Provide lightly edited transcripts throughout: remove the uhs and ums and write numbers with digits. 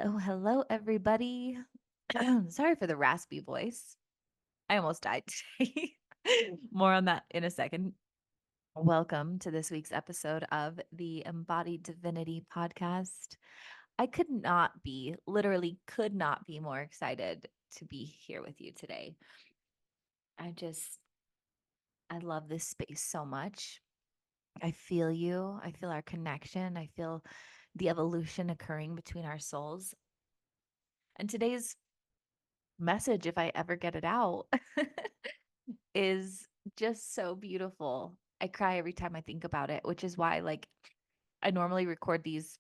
Hello, hello, everybody. Sorry for the raspy voice. I almost died today. More on that in a second. Welcome to this week's episode of the Embodied Divinity podcast. I could not be, literally, could not be more excited to be here with you today. I just, I love this space so much. I feel you. I feel our connection. I feel the evolution occurring between our souls. And today's message, if I ever get it out, is just so beautiful. I cry every time I think about it, which is why, like, I normally record these.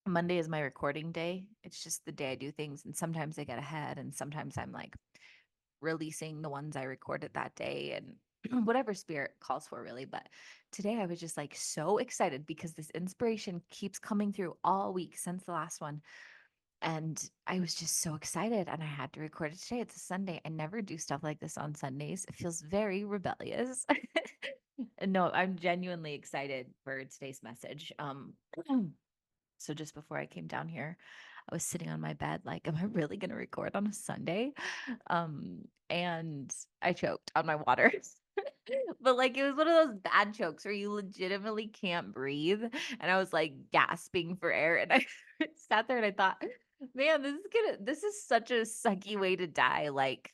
Monday is my recording day. It's just the day I do things. And sometimes I get ahead, and sometimes I'm like releasing the ones I recorded that day and whatever spirit calls for, really. But today I was just like so excited because this inspiration keeps coming through all week since the last one. And I was just so excited and I had to record it today. It's a Sunday. I never do stuff like this on Sundays. It feels very rebellious. And no, I'm genuinely excited for today's message. So just before I came down here, I was sitting on my bed like, am I really going to record on a Sunday? And I choked on my water. But like it was one of those bad chokes where you legitimately can't breathe. And I was like gasping for air. And I sat there and I thought, man, this is such a sucky way to die. Like,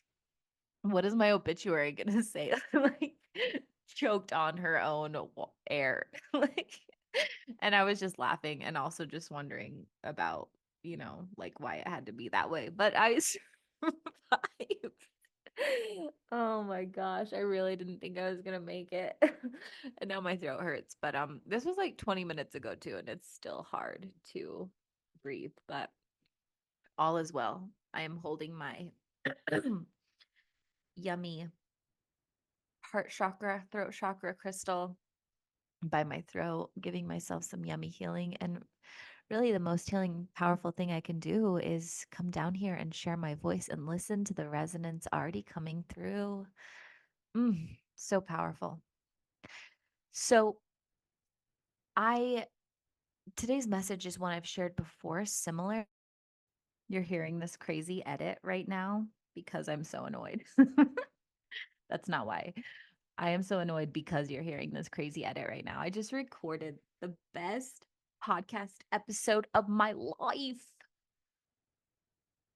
what is my obituary gonna say? Like, choked on her own air. Like, and I was just laughing and also just wondering about, like why it had to be that way. But I survived. Oh my gosh, I really didn't think I was gonna make it. And now my throat hurts. But this was like 20 minutes ago too, and it's still hard to breathe, but all is well. I am holding my yummy heart chakra, throat chakra crystal by my throat, giving myself some yummy healing. And really, the most healing, powerful thing I can do is come down here and share my voice and listen to the resonance already coming through. So powerful. So, I today's message is one I've shared before, similar. You're hearing this crazy edit right now because I'm so annoyed. That's not why. I am so annoyed because you're hearing this crazy edit right now. I just recorded the best podcast episode of my life.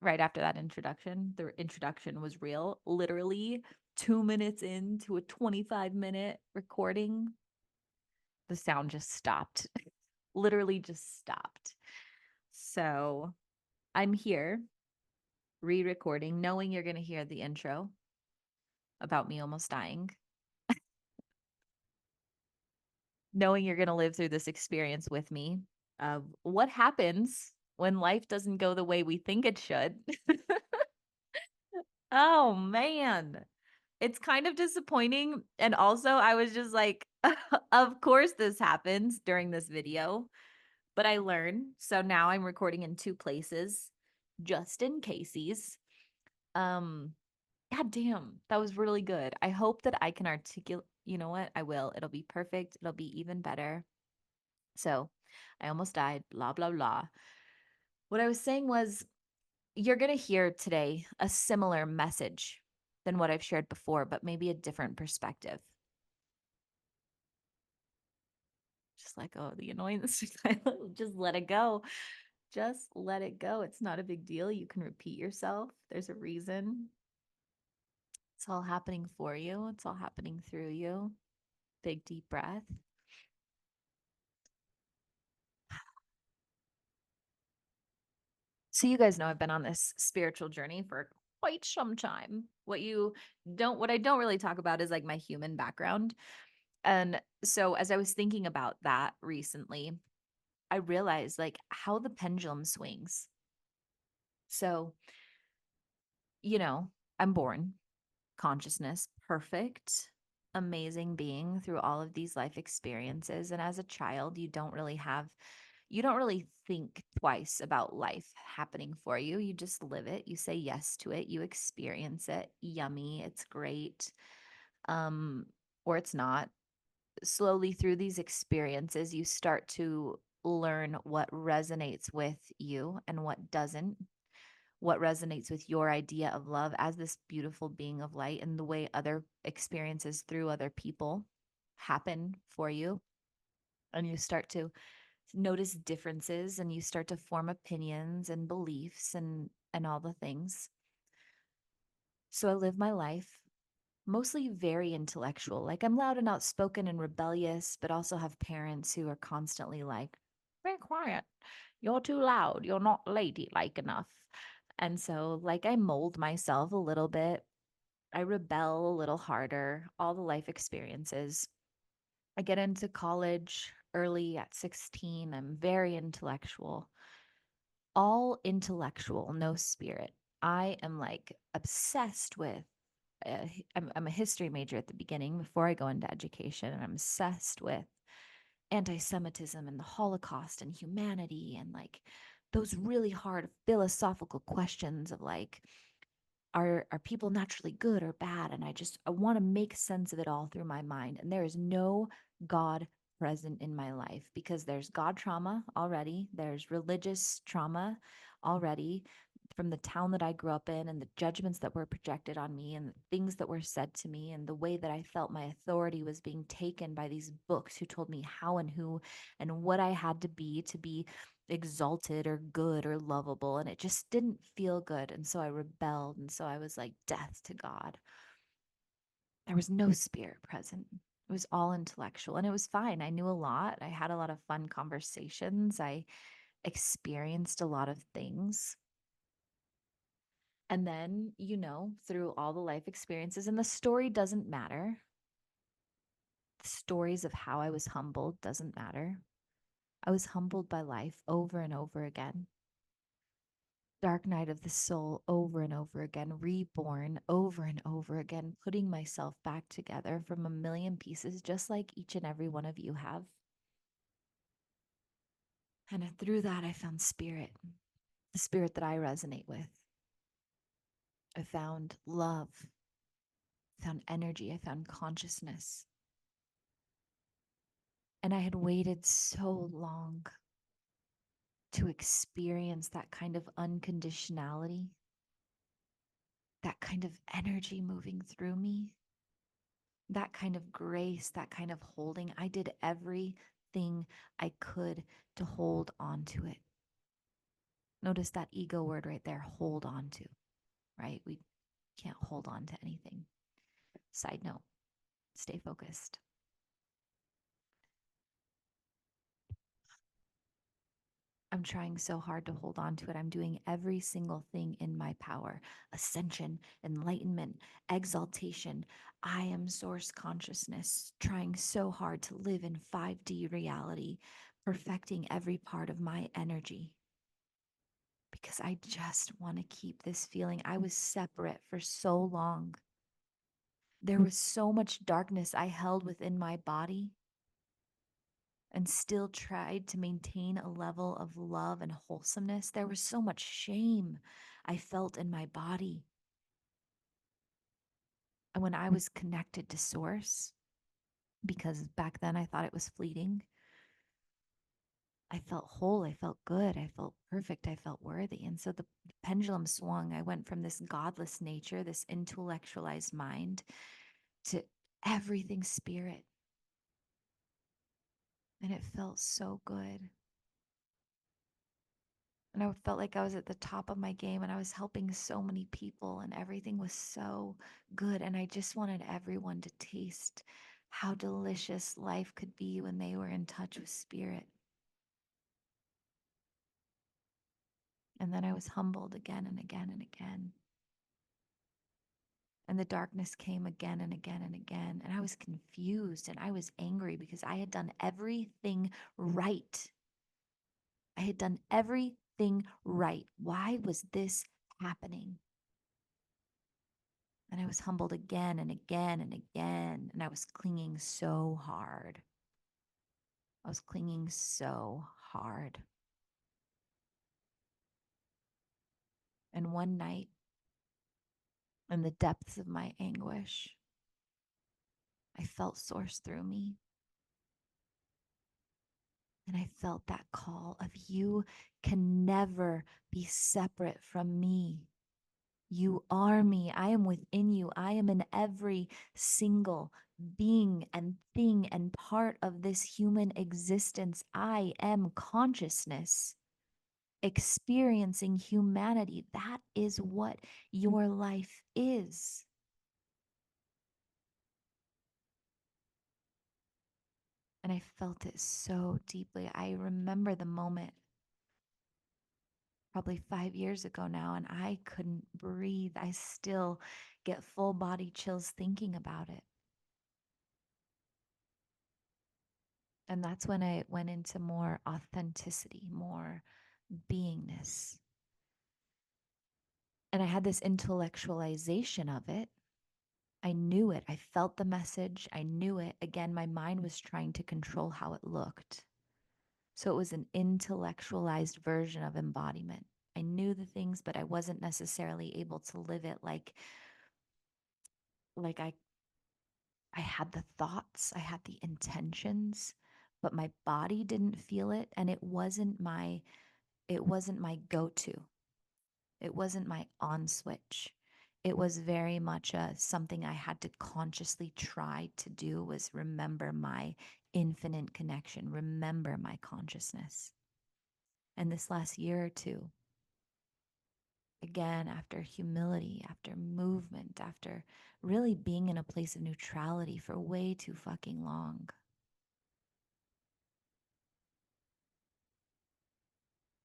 Right after that introduction, the introduction was real. Literally 2 minutes into a 25-minute recording, the sound just stopped. Literally just stopped. So I'm here re recording, knowing you're going to hear the intro about me almost dying, knowing you're going to live through this experience with me of what happens when life doesn't go the way we think it should. Oh man. It's kind of disappointing. And also, I was just like, of course, this happens during this video, but I learned. So now I'm recording in two places just in cases. Um, God damn, that was really good. I hope that I can articulate. You know what? I will. It'll be perfect. It'll be even better. So I almost died, blah, blah, blah. What I was saying was, you're going to hear today a similar message than what I've shared before, but maybe a different perspective. Just like, oh, the annoyance, just let it go. Just let it go. It's not a big deal. You can repeat yourself. There's a reason. It's all happening for you, it's all happening through you. Big, deep breath. So you guys know I've been on this spiritual journey for quite some time. What I don't really talk about is like my human background. And so as I was thinking about that recently, I realized like how the pendulum swings. So, you know, I'm born consciousness, perfect, amazing being through all of these life experiences. And as a child, you don't really think twice about life happening for you. You just live it. You say yes to it. You experience it. Yummy. It's great. Um, or it's not. Slowly through these experiences, you start to learn what resonates with you and what doesn't, what resonates with your idea of love as this beautiful being of light, and the way other experiences through other people happen for you. And you start to notice differences, and you start to form opinions and beliefs and all the things. So I live my life mostly very intellectual. Like, I'm loud and outspoken and rebellious, but also have parents who are constantly like, "Be quiet. You're too loud. You're not ladylike enough." And so, like, I mold myself a little bit. I rebel a little harder, all the life experiences. I get into college early at 16. I'm very intellectual, all intellectual, no spirit. I am like obsessed with I'm a history major at the beginning before I go into education, and I'm obsessed with anti-Semitism and the Holocaust and humanity, and like those really hard philosophical questions of like, are people naturally good or bad? And I want to make sense of it all through my mind. And there is no God present in my life because there's God trauma already, there's religious trauma already from the town that I grew up in, and the judgments that were projected on me, and the things that were said to me, and the way that I felt my authority was being taken by these books who told me how and who and what I had to be exalted or good or lovable. And it just didn't feel good. And so I rebelled. And so I was like, death to God. There was no spirit present. It was all intellectual, and it was fine. I knew a lot. I had a lot of fun conversations. I experienced a lot of things. And then, through all the life experiences, and the story doesn't matter. The stories of how I was humbled doesn't matter. I was humbled by life over and over again. Dark night of the soul over and over again, reborn over and over again, putting myself back together from a million pieces, just like each and every one of you have. And through that, I found spirit, the spirit that I resonate with. I found love, I found energy, I found consciousness. And I had waited so long to experience that kind of unconditionality, that kind of energy moving through me, that kind of grace, that kind of holding. I did everything I could to hold on to it. Notice that ego word right there, hold on to, right? We can't hold on to anything. Side note, stay focused. I'm trying so hard to hold on to it. I'm doing every single thing in my power: ascension, enlightenment, exaltation. I am source consciousness, trying so hard to live in 5D reality, perfecting every part of my energy because I just want to keep this feeling. I was separate for so long. There was so much darkness I held within my body and still tried to maintain a level of love and wholesomeness. There was so much shame I felt in my body. And when I was connected to Source, because back then I thought it was fleeting, I felt whole, I felt good, I felt perfect, I felt worthy. And so the pendulum swung. I went from this godless nature, this intellectualized mind, to everything spirit. And it felt so good. And I felt like I was at the top of my game, and I was helping so many people, and everything was so good. And I just wanted everyone to taste how delicious life could be when they were in touch with spirit. And then I was humbled again and again and again. And the darkness came again and again and again. And I was confused and I was angry because I had done everything right. I had done everything right. Why was this happening? And I was humbled again and again and again. And I was clinging so hard. I was clinging so hard. And one night, in the depths of my anguish, I felt Source through me. And I felt that call of you can never be separate from me. You are me. I am within you. I am in every single being and thing and part of this human existence. I am consciousness experiencing humanity. That is what your life is. And I felt it so deeply. I remember the moment probably 5 years ago now, and I couldn't breathe. I still get full body chills thinking about it. And that's when I went into more authenticity, more beingness. And I had this intellectualization of it. I knew it. I felt the message. I knew it. Again, my mind was trying to control how it looked. So it was an intellectualized version of embodiment. I knew the things, but I wasn't necessarily able to live it like I had the thoughts, I had the intentions, but my body didn't feel it, and it wasn't my go-to. It wasn't my on switch. It was very much something I had to consciously try to do, was remember my infinite connection, remember my consciousness. And this last year or two, again, after humility, after movement, after really being in a place of neutrality for way too fucking long,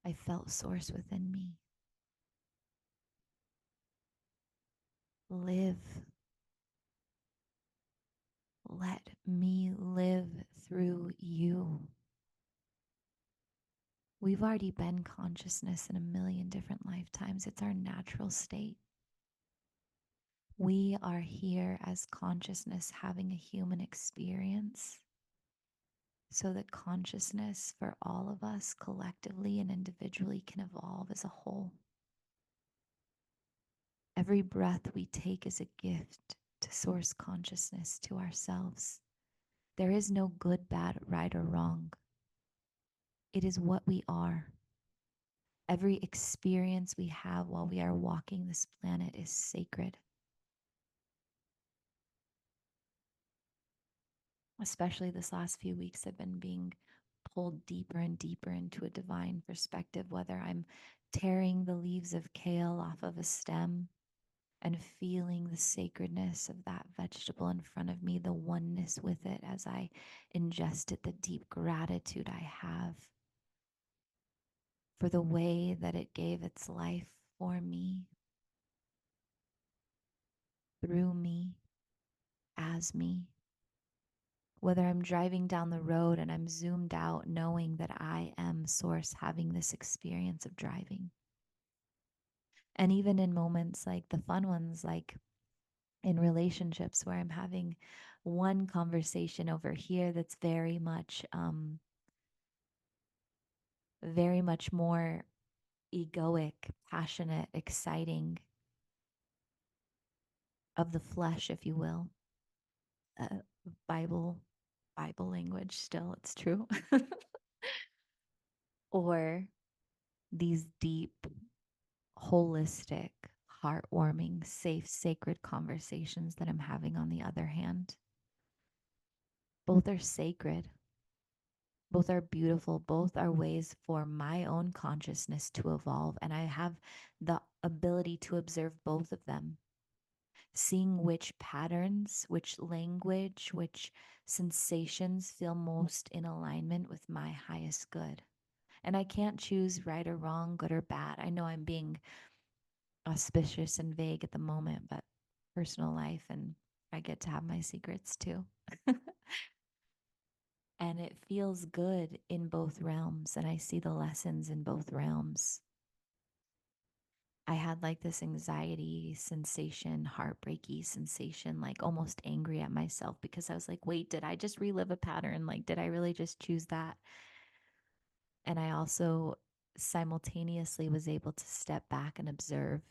I felt source within me. Live. Let me live through you. We've already been consciousness in a million different lifetimes. It's our natural state. We are here as consciousness having a human experience so that consciousness for all of us collectively and individually can evolve as a whole. Every breath we take is a gift to source consciousness to ourselves. There is no good, bad, right, or wrong. It is what we are. Every experience we have while we are walking this planet is sacred. Especially this last few weeks, I've been being pulled deeper and deeper into a divine perspective, whether I'm tearing the leaves of kale off of a stem and feeling the sacredness of that vegetable in front of me, the oneness with it as I ingest it, the deep gratitude I have for the way that it gave its life for me, through me, as me. Whether I'm driving down the road and I'm zoomed out, knowing that I am source having this experience of driving. And even in moments like the fun ones, like in relationships where I'm having one conversation over here that's very much more egoic, passionate, exciting, of the flesh, if you will. Uh, Bible, Bible language, still, it's true. Or these deep, holistic, heartwarming, safe, sacred conversations that I'm having on the other hand. Both are sacred. Both are beautiful. Both are ways for my own consciousness to evolve. And I have the ability to observe both of them, seeing which patterns, which language, which sensations feel most in alignment with my highest good. And I can't choose right or wrong, good or bad. I know I'm being auspicious and vague at the moment, but personal life, and I get to have my secrets too. And it feels good in both realms, and I see the lessons in both realms. I had like this anxiety sensation, heartbreaky sensation, like almost angry at myself because I was like, wait, did I just relive a pattern? Like, did I really just choose that? And I also simultaneously was able to step back and observe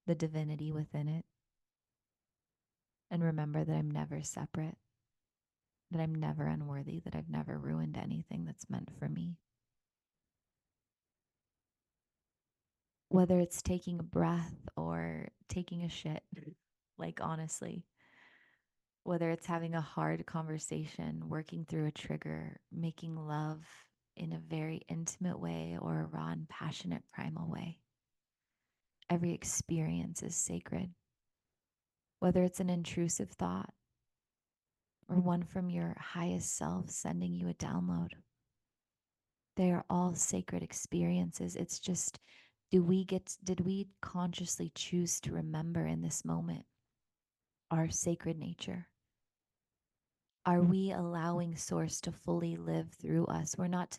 the divinity within it and remember that I'm never separate, that I'm never unworthy, that I've never ruined anything that's meant for me. Whether it's taking a breath or taking a shit, like honestly, whether it's having a hard conversation, working through a trigger, making love in a very intimate way or a raw and passionate primal way. Every experience is sacred. Whether it's an intrusive thought or one from your highest self sending you a download, they are all sacred experiences. It's just, did we consciously choose to remember in this moment our sacred nature? Are we allowing source to fully live through us? We're not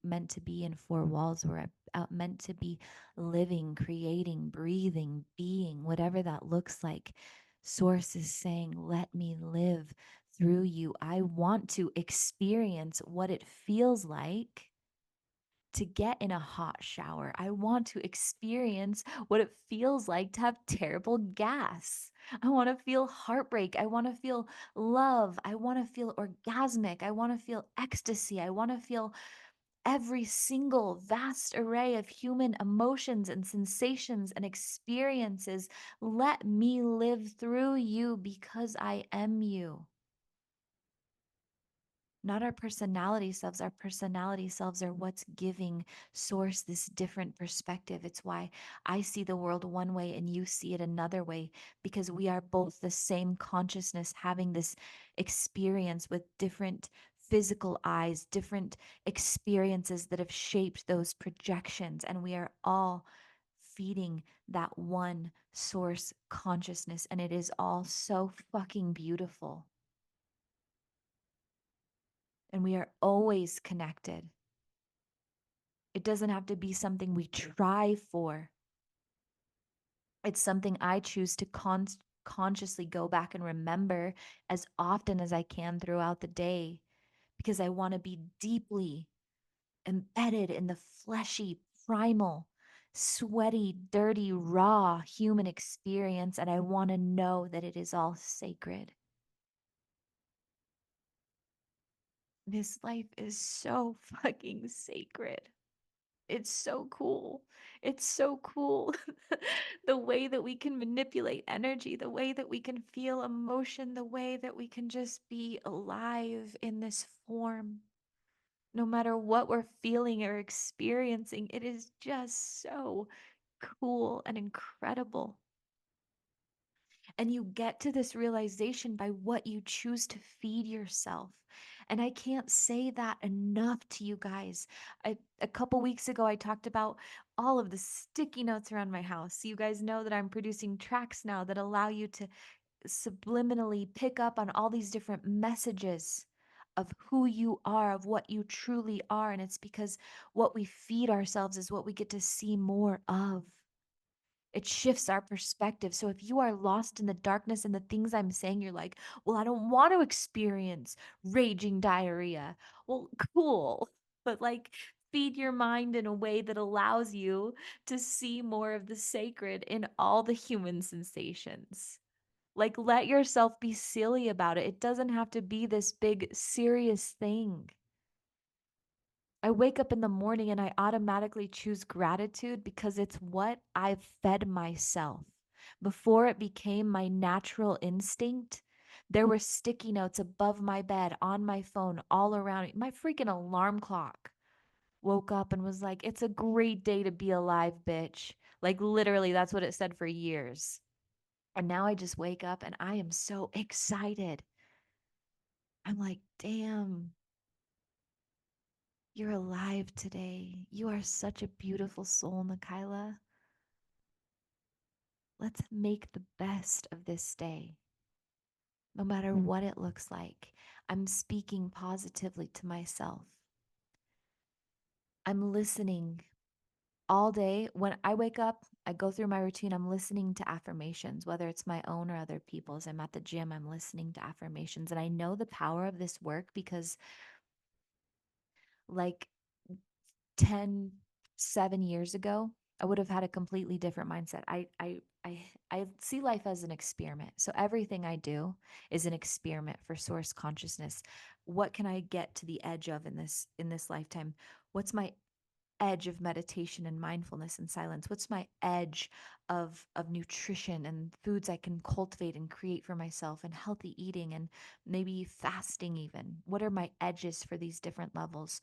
meant to be in four walls. We're meant to be living, creating, breathing, being, whatever that looks like. Source is saying, let me live through you. I want to experience what it feels like to get in a hot shower. I want to experience what it feels like to have terrible gas. I want to feel heartbreak. I want to feel love. I want to feel orgasmic. I want to feel ecstasy. I want to feel every single vast array of human emotions and sensations and experiences. Let me live through you because I am you, not our personality selves. Our personality selves are what's giving source this different perspective. It's why I see the world one way and you see it another way, because we are both the same consciousness having this experience with different physical eyes, different experiences that have shaped those projections. And we are all feeding that one source consciousness. And it is all so fucking beautiful. And we are always connected. It doesn't have to be something we try for. It's something I choose to consciously go back and remember as often as I can throughout the day, because I want to be deeply embedded in the fleshy, primal, sweaty, dirty, raw human experience. And I want to know that it is all sacred. This life is so fucking sacred. It's so cool. It's so cool. The way that we can manipulate energy, the way that we can feel emotion, the way that we can just be alive in this form. No matter what we're feeling or experiencing, it is just so cool and incredible. And you get to this realization by what you choose to feed yourself. And I can't say that enough to you guys. A couple weeks ago, I talked about all of the sticky notes around my house. So you guys know that I'm producing tracks now that allow you to subliminally pick up on all these different messages of who you are, of what you truly are. And it's because what we feed ourselves is what we get to see more of. It shifts our perspective. So if you are lost in the darkness and the things I'm saying, you're like, well, I don't want to experience raging diarrhea. Well, cool. But like, feed your mind in a way that allows you to see more of the sacred in all the human sensations. Like, let yourself be silly about it. It doesn't have to be this big, serious thing. I wake up in the morning and I automatically choose gratitude because it's what I've fed myself. Before it became my natural instinct, there were sticky notes above my bed, on my phone, all around me. My freaking alarm clock woke up and was like, it's a great day to be alive, bitch. Like, literally, that's what it said for years. And now I just wake up and I am so excited. I'm like, damn, you're alive today. You are such a beautiful soul, Nikayla. Let's make the best of this day, no matter what it looks like. I'm speaking positively to myself. I'm listening all day. When I wake up, I go through my routine. I'm listening to affirmations, whether it's my own or other people's. I'm at the gym, I'm listening to affirmations. And I know the power of this work because, like, 7 years ago, I would have had a completely different mindset. I see life as an experiment. So everything I do is an experiment for source consciousness. What can I get to the edge of in this lifetime? What's my edge of meditation and mindfulness and silence? What's my edge of nutrition and foods I can cultivate and create for myself, and healthy eating and maybe fasting even? What are my edges for these different levels?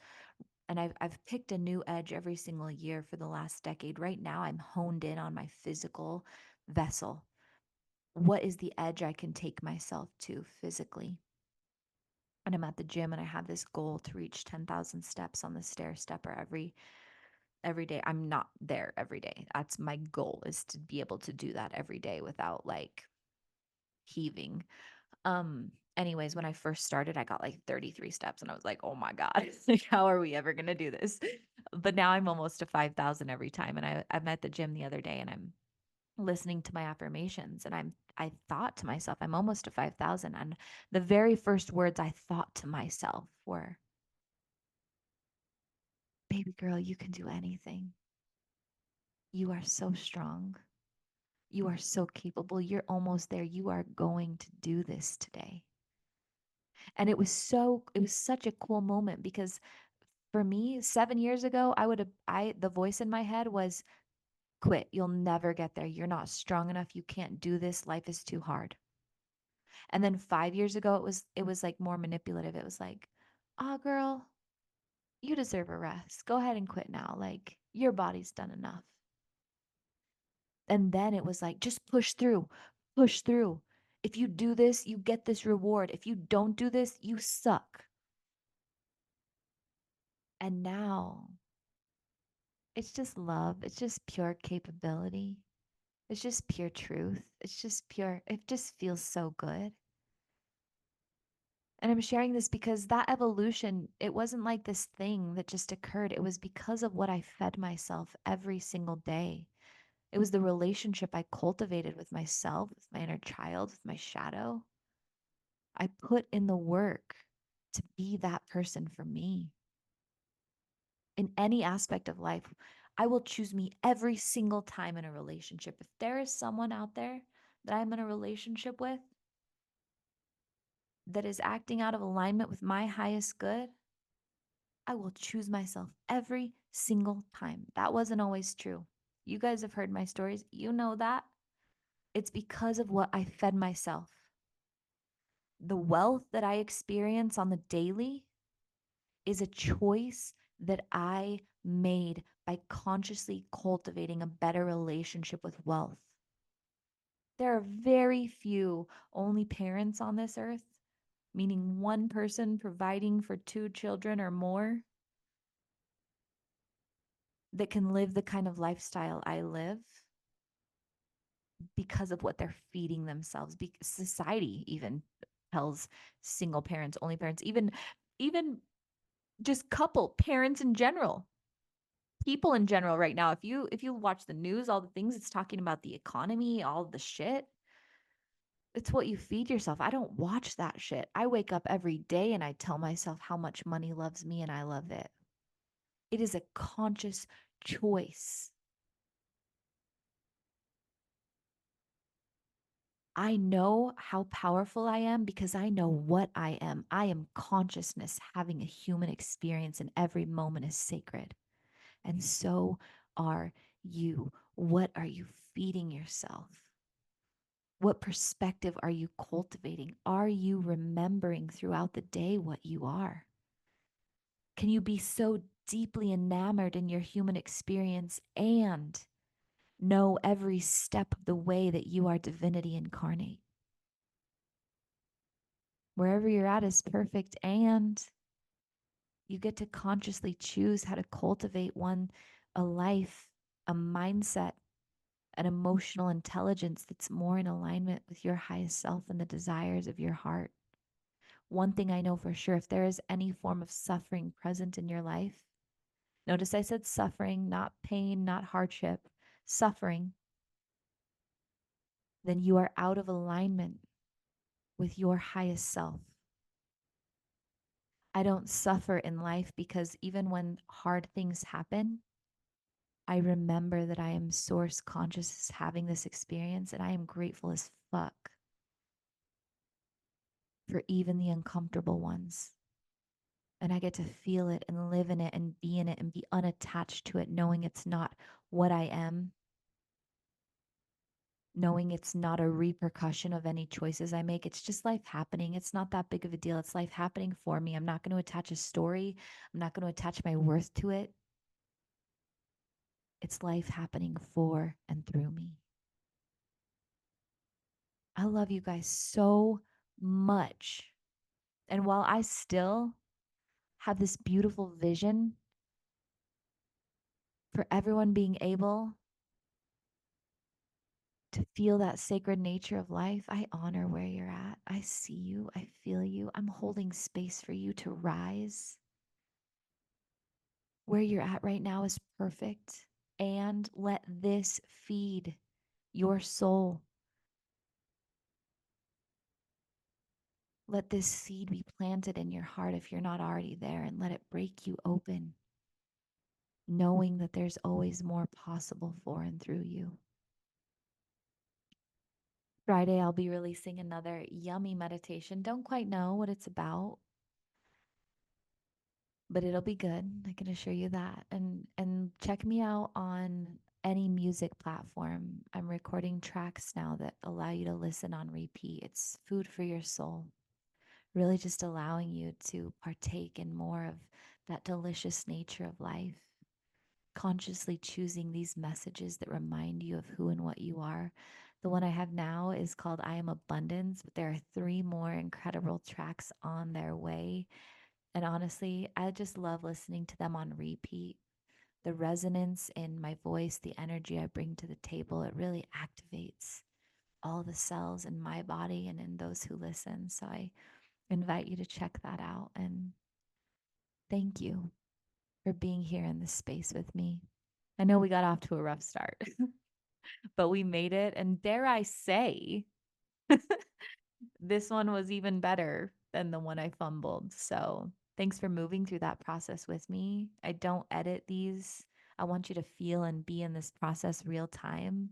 And I've picked a new edge every single year for the last decade. Right now I'm honed in on my physical vessel. What is the edge I can take myself to physically? And I'm at the gym and I have this goal to reach 10,000 steps on the stair stepper every day. I'm not there every day. That's my goal, is to be able to do that every day without like heaving. Anyways, when I first started, I got like 33 steps and I was like, "Oh my god. Like how are we ever going to do this?" But now I'm almost to 5,000 every time, and I'm at the gym the other day and I'm listening to my affirmations, and I thought to myself, I'm almost to 5,000, and the very first words I thought to myself were, "Baby girl, you can do anything. You are so strong. You are so capable. You're almost there. You are going to do this today." And it was such a cool moment, because for me, 7 years ago, the voice in my head was, "Quit. You'll never get there. You're not strong enough. You can't do this. Life is too hard." And then 5 years ago, it was like more manipulative. It was like, "Ah, girl, you deserve a rest. Go ahead and quit now. Like, your body's done enough." And then it was like, "Just push through, push through. If you do this, you get this reward. If you don't do this, you suck." And now it's just love. It's just pure capability. It's just pure truth. It's just pure, it just feels so good. And I'm sharing this because that evolution, it wasn't like this thing that just occurred. It was because of what I fed myself every single day. It was the relationship I cultivated with myself, with my inner child, with my shadow. I put in the work to be that person for me. In any aspect of life, I will choose me every single time in a relationship. If there is someone out there that I'm in a relationship with that is acting out of alignment with my highest good, I will choose myself every single time. That wasn't always true. You guys have heard my stories. You know that. It's because of what I fed myself. The wealth that I experience on the daily is a choice that I made by consciously cultivating a better relationship with wealth. There are very few only parents on this earth, meaning one person providing for two children or more, that can live the kind of lifestyle I live because of what they're feeding themselves. Society even tells single parents, only parents, even just couple parents in general, people in general right now. If you watch the news, all the things it's talking about, the economy, all the shit, it's what you feed yourself. I don't watch that shit. I wake up every day and I tell myself how much money loves me and I love it. It is a conscious choice. I know how powerful I am because I know what I am. I am consciousness having a human experience, and every moment is sacred. And so are you. What are you feeding yourself? What perspective are you cultivating? Are you remembering throughout the day what you are? Can you be so deeply enamored in your human experience and know every step of the way that you are divinity incarnate? Wherever you're at is perfect, and you get to consciously choose how to cultivate a life, a mindset, an emotional intelligence that's more in alignment with your highest self and the desires of your heart. One thing I know for sure, if there is any form of suffering present in your life, notice I said suffering, not pain, not hardship, suffering, then you are out of alignment with your highest self. I don't suffer in life because even when hard things happen, I remember that I am source conscious as having this experience, and I am grateful as fuck for even the uncomfortable ones. And I get to feel it and live in it and be in it and be unattached to it, knowing it's not what I am, knowing it's not a repercussion of any choices I make. It's just life happening. It's not that big of a deal. It's life happening for me. I'm not going to attach a story, I'm not going to attach my worth to it. It's life happening for and through me. I love you guys so much. And while I still have this beautiful vision for everyone being able to feel that sacred nature of life, I honor where you're at. I see you. I feel you. I'm holding space for you to rise. Where you're at right now is perfect. And let this feed your soul. Let this seed be planted in your heart if you're not already there, and let it break you open, knowing that there's always more possible for and through you. Friday, I'll be releasing another yummy meditation. Don't quite know what it's about, but it'll be good. I can assure you that. And check me out on any music platform. I'm recording tracks now that allow you to listen on repeat. It's food for your soul. Really just allowing you to partake in more of that delicious nature of life. Consciously choosing these messages that remind you of who and what you are. The one I have now is called I Am Abundance, but there are 3 more incredible tracks on their way. And honestly, I just love listening to them on repeat. The resonance in my voice, the energy I bring to the table, it really activates all the cells in my body and in those who listen. So I invite you to check that out. And thank you for being here in this space with me. I know we got off to a rough start, but we made it. And dare I say, this one was even better than the one I fumbled. So thanks for moving through that process with me. I don't edit these. I want you to feel and be in this process real time.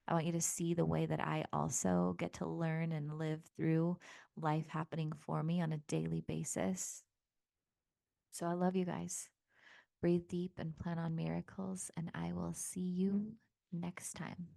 I want you to see the way that I also get to learn and live through life happening for me on a daily basis. So I love you guys. Breathe deep and plan on miracles, and I will see you next time.